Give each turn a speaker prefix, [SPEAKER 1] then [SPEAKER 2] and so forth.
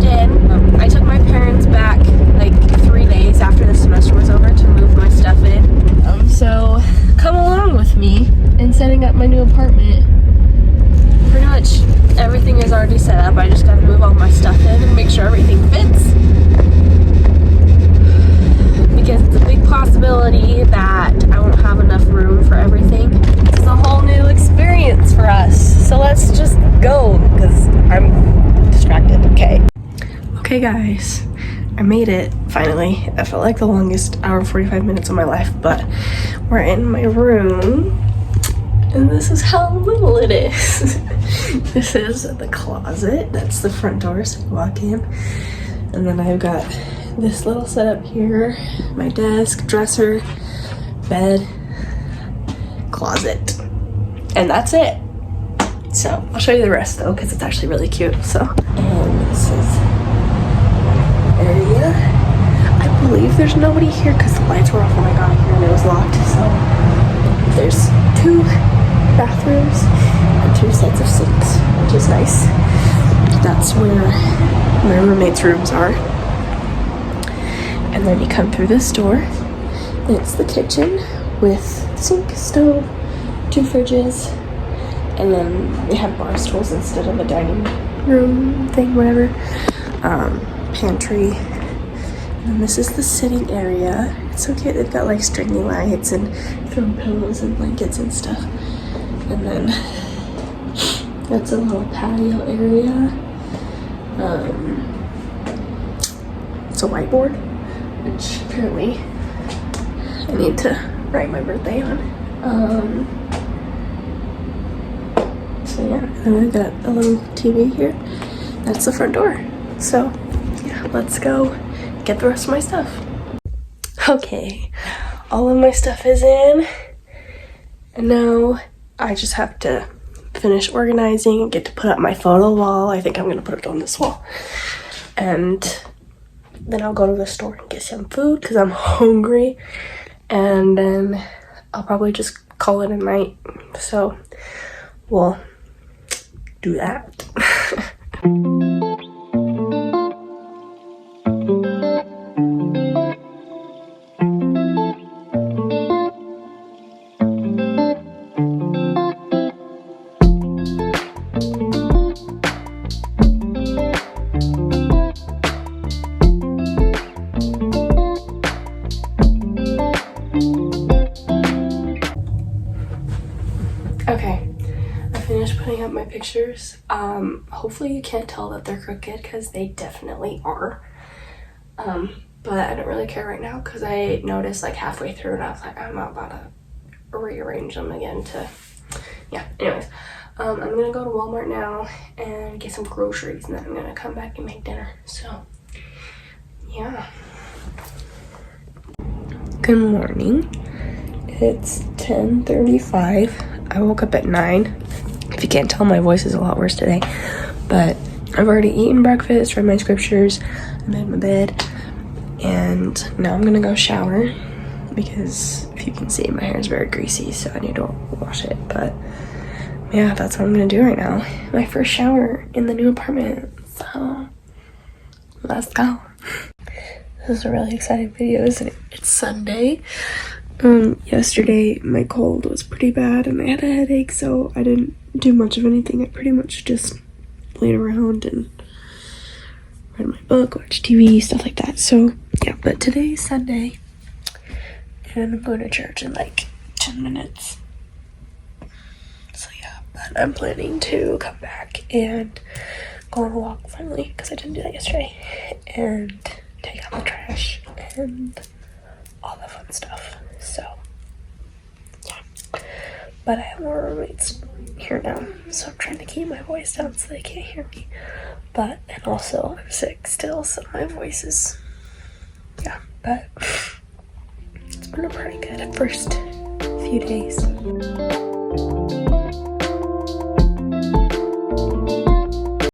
[SPEAKER 1] again. I took my parents back like 3 days after the semester was over to move my stuff in. So come along with me in setting up my new apartment. Pretty much everything is already set up. I just gotta move all my stuff in and make sure everything fits. Because it's a big possibility that I won't have enough room for everything. It's a whole new experience for us. So let's just go, because I'm distracted. Okay guys, I made it finally. It felt like the longest hour and 45 minutes of my life, but we're in my room and this is how little it is. This is the closet. That's the front door, so you walk in. And then I've got this little setup here, my desk, dresser, bed, closet, and that's it. So I'll show you the rest though, because it's actually really cute. So, and this is area. I believe there's nobody here because the lights were off when I got here and it was locked. So there's 2 bathrooms and 2 sets of sinks, which is nice. That's where my roommate's rooms are. And then you come through this door and it's the kitchen with sink, stove, 2 fridges, and then we have bar stools instead of a dining room thing, whatever. Pantry. And this is the sitting area. It's so cute. They've got like stringy lights and throw pillows and blankets and stuff. And then that's a little patio area. It's a whiteboard, which apparently I need to write my birthday on. So yeah, and I've got a little TV here. That's the front door. So yeah, let's go get the rest of my stuff. Okay, all of my stuff is in, and now I just have to finish organizing and get to put up my photo wall. I think I'm gonna put it on this wall, and then I'll go to the store and get some food because I'm hungry, and then I'll probably just call it a night. So we'll do that. Okay, I finished putting up my pictures. Hopefully you can't tell that they're crooked because they definitely are. But I don't really care right now because I noticed like halfway through and I was like, I'm not about to rearrange them again to, yeah, anyways. I'm gonna go to Walmart now and get some groceries and then I'm gonna come back and make dinner. So, yeah. Good morning. It's 10:35. I woke up at 9. If you can't tell, my voice is a lot worse today. But I've already eaten breakfast, read my scriptures, I made my bed, and now I'm gonna go shower because if you can see, my hair is very greasy, so I need to wash it. But yeah, that's what I'm gonna do right now. My first shower in the new apartment. So let's go. This is a really exciting video, isn't it? It's Sunday. Yesterday my cold was pretty bad and I had a headache, so I didn't do much of anything. I pretty much just laid around and read my book, watch TV, stuff like that. So yeah, but today's Sunday and I'm going to church in like 10 minutes. So yeah, but I'm planning to come back and go on a walk finally because I didn't do that yesterday, and take out the trash and all the fun stuff. So yeah, but I have more roommates here now, so I'm trying to keep my voice down so they can't hear me. But and also I'm sick still, so my voice is, yeah, but it's been a pretty good first few days.